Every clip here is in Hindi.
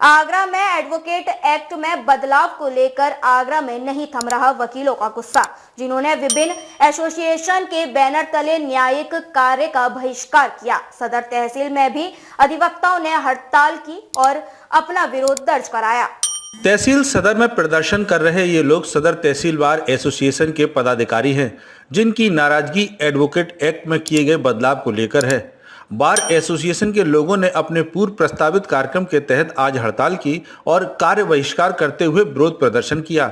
आगरा में एडवोकेट एक्ट में बदलाव को लेकर आगरा में नहीं थम रहा वकीलों का गुस्सा, जिन्होंने विभिन्न एसोसिएशन के बैनर तले न्यायिक कार्य का बहिष्कार किया। सदर तहसील में भी अधिवक्ताओं ने हड़ताल की और अपना विरोध दर्ज कराया। तहसील सदर में प्रदर्शन कर रहे ये लोग सदर तहसील बार एसोसिएशन के पदाधिकारी हैं, जिनकी नाराजगी एडवोकेट एक्ट में किए गए बदलाव को लेकर है। बार एसोसिएशन के लोगों ने अपने पूर्व प्रस्तावित कार्यक्रम के तहत आज हड़ताल की और कार्य बहिष्कार करते हुए विरोध प्रदर्शन किया।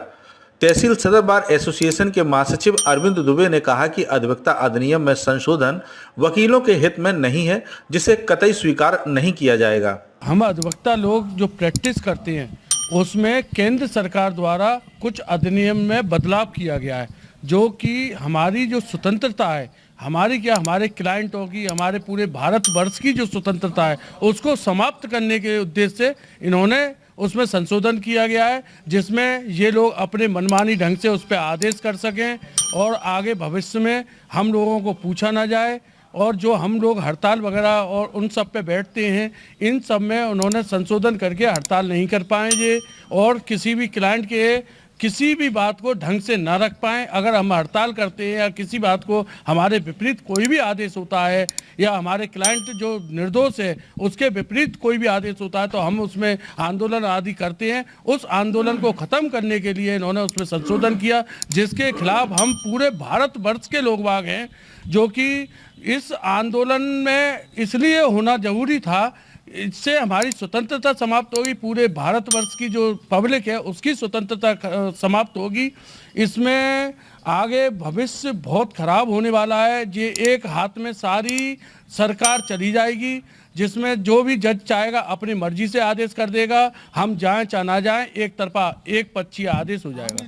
तहसील सदर बार एसोसिएशन के महासचिव अरविंद दुबे ने कहा कि अधिवक्ता अधिनियम में संशोधन वकीलों के हित में नहीं है, जिसे कतई स्वीकार नहीं किया जाएगा। हम अधिवक्ता लोग जो प्रैक्टिस करते हैं उसमें केंद्र सरकार द्वारा कुछ अधिनियम में बदलाव किया गया है, जो कि हमारी जो स्वतंत्रता है, हमारे क्लाइंटों की, हमारे पूरे भारतवर्ष की जो स्वतंत्रता है उसको समाप्त करने के उद्देश्य से इन्होंने उसमें संशोधन किया गया है, जिसमें ये लोग अपने मनमानी ढंग से उस पर आदेश कर सकें और आगे भविष्य में हम लोगों को पूछा ना जाए। और जो हम लोग हड़ताल वगैरह और उन सब पे बैठते हैं, इन सब में उन्होंने संशोधन करके हड़ताल नहीं कर पाएंगे और किसी भी क्लाइंट के किसी भी बात को ढंग से ना रख पाएँ। अगर हम हड़ताल करते हैं या किसी बात को हमारे विपरीत कोई भी आदेश होता है या हमारे क्लाइंट जो निर्दोष है उसके विपरीत कोई भी आदेश होता है तो हम उसमें आंदोलन आदि करते हैं। उस आंदोलन को ख़त्म करने के लिए इन्होंने उसमें संशोधन किया, जिसके खिलाफ हम पूरे भारतवर्ष के लोग बाग हैं, जो कि इस आंदोलन में इसलिए होना जरूरी था, इससे हमारी स्वतंत्रता समाप्त होगी, पूरे भारतवर्ष की जो पब्लिक है उसकी स्वतंत्रता समाप्त होगी। इसमें आगे भविष्य बहुत खराब होने वाला है। ये एक हाथ में सारी सरकार चली जाएगी, जिसमें जो भी जज चाहेगा अपनी मर्जी से आदेश कर देगा, हम जाएं चाहे ना जाएं, एक तरफा एक पक्षीय आदेश हो जाएगा।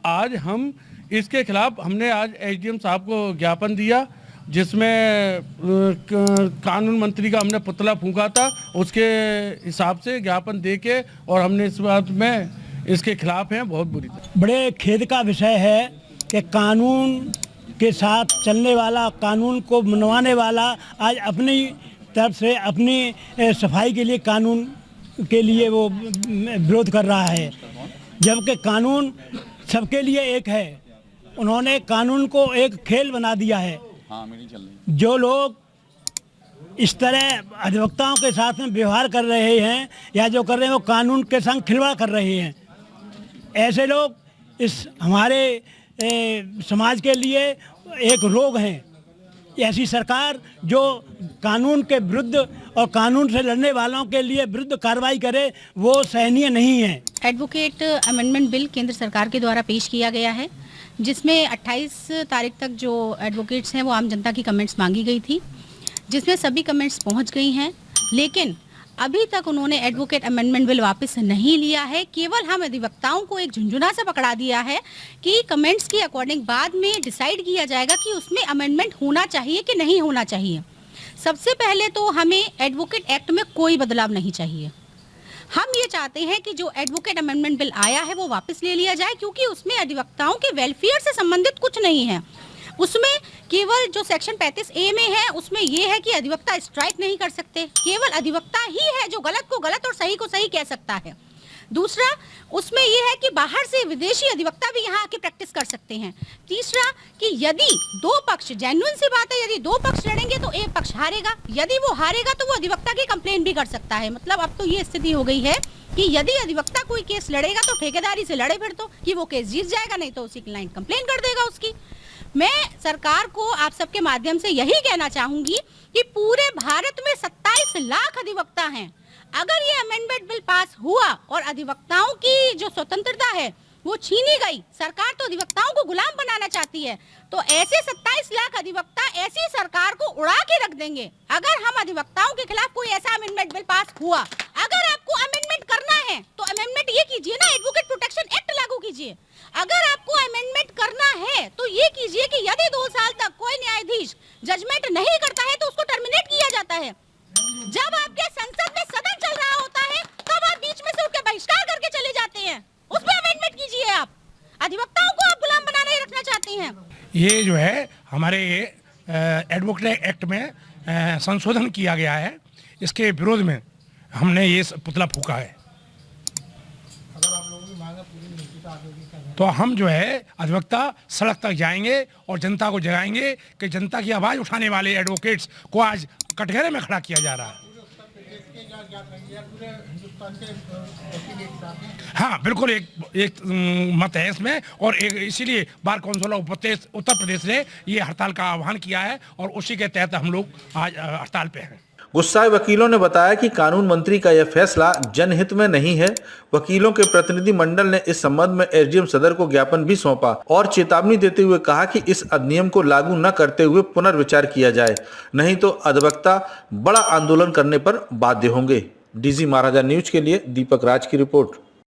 आज हम इसके खिलाफ हमने आज एसडीएम साहब को ज्ञापन दिया, जिसमें कानून मंत्री का हमने पुतला फूंका था, उसके हिसाब से ज्ञापन देके और हमने इस बात में इसके खिलाफ हैं बहुत बुरी तरह। बड़े खेद का विषय है कि कानून के साथ चलने वाला, कानून को मनवाने वाला आज अपनी तरफ से अपनी सफाई के लिए कानून के लिए वो विरोध कर रहा है, जबकि कानून सबके लिए एक है। उन्होंने कानून को एक खेल बना दिया है। जो लोग इस तरह अधिवक्ताओं के साथ में व्यवहार कर रहे हैं या जो कर रहे हैं वो कानून के संग खिलवाड़ कर रहे हैं। ऐसे लोग इस हमारे समाज के लिए एक रोग हैं। ऐसी सरकार जो कानून के विरुद्ध और कानून से लड़ने वालों के लिए विरुद्ध कार्रवाई करे, वो सहनीय नहीं है। एडवोकेट अमेंडमेंट बिल केंद्र सरकार के द्वारा पेश किया गया है, जिसमें 28 तारीख तक जो एडवोकेट्स हैं वो आम जनता की कमेंट्स मांगी गई थी, जिसमें सभी कमेंट्स पहुंच गई हैं, लेकिन अभी तक उन्होंने एडवोकेट अमेंडमेंट बिल वापस नहीं लिया है। केवल हम अधिवक्ताओं को एक झुंझुना सा पकड़ा दिया है कि कमेंट्स के अकॉर्डिंग बाद में डिसाइड किया जाएगा कि उसमें अमेंडमेंट होना चाहिए कि नहीं होना चाहिए। सबसे पहले तो हमें एडवोकेट एक्ट में कोई बदलाव नहीं चाहिए। हम ये चाहते हैं कि जो एडवोकेट अमेंडमेंट बिल आया है वो वापस ले लिया जाए, क्योंकि उसमें अधिवक्ताओं के वेलफेयर से संबंधित कुछ नहीं है। उसमें केवल जो सेक्शन 35A में है उसमें ये है कि अधिवक्ता स्ट्राइक नहीं कर सकते, केवल अधिवक्ता ही है जो गलत को गलत और सही को सही कह सकता है। दूसरा, उसमें यह है कि बाहर से विदेशी अधिवक्ता भी यहाँ आके प्रैक्टिस कर सकते हैं। तीसरा, कि यदि दो पक्ष, जेन्युइन सी बात है, यदि दो पक्ष लड़ेंगे तो एक पक्ष हारेगा, यदि वो हारेगा तो वो अधिवक्ता की कंप्लेन भी कर सकता है। मतलब अब तो ये स्थिति हो गई है कि यदि अधिवक्ता कोई केस लड़ेगा तो ठेकेदारी से लड़े, फिर तो कि वो केस जीत जाएगा, नहीं तो उसी क्लाइंट कंप्लेन कर देगा उसकी। मैं सरकार को आप सबके माध्यम से यही कहना चाहूंगी कि पूरे भारत में 27 लाख अधिवक्ता हैं। अगर ये अमेंडमेंट बिल पास हुआ और अधिवक्ताओं की जो स्वतंत्रता है वो छीनी गई, सरकार तो अधिवक्ताओं को गुलाम बनाना चाहती है, तो ऐसे 27 लाख अधिवक्ता ऐसी सरकार को उड़ा के रख देंगे। अगर हम अधिवक्ताओं के खिलाफ कोई ऐसा अमेंडमेंट बिल पास हुआ, अगर आपको अमेंडमेंट करना है तो अमेंडमेंट ये कीजिए ना, एडवोकेट प्रोटेक्शन एक्ट लागू कीजिए। अगर आपको अमेंडमेंट करना है तो ये कीजिए कि यदि 2 साल तक कोई न्यायाधीश जजमेंट नहीं करता है तो उसको टर्मिनेट किया जाता है। जब आपके संसद में सदन चल रहा होता है तब आप बीच में से उठ के बहिष्कार करके चले जाते हैं, उसमें अमेंडमेंट कीजिए। आप अधिवक्ताओं को आप गुलाम बनाने रखना चाहते हैं। ये जो है हमारे एडवोकेट एक्ट में संशोधन किया गया है। इसके विरोध में हमने ये पुतला फूका है। तो हम जो है अधिवक्ता सड़क तक जाएंगे और जनता को जगाएंगे कि जनता की आवाज़ उठाने वाले एडवोकेट्स को आज कटघरे में खड़ा किया जा रहा है। हाँ बिल्कुल, एक मत है इसमें, और एक इसीलिए bar council of Uttar Pradesh ने ये हड़ताल का आह्वान किया है और उसी के तहत हम लोग आज हड़ताल पे हैं। गुस्साए वकीलों ने बताया कि कानून मंत्री का यह फैसला जनहित में नहीं है। वकीलों के प्रतिनिधि मंडल ने इस संबंध में एसडीएम सदर को ज्ञापन भी सौंपा और चेतावनी देते हुए कहा कि इस अधिनियम को लागू न करते हुए पुनर्विचार किया जाए, नहीं तो अधिवक्ता बड़ा आंदोलन करने पर बाध्य होंगे। डीजी महाराजा न्यूज के लिए दीपक राज की रिपोर्ट।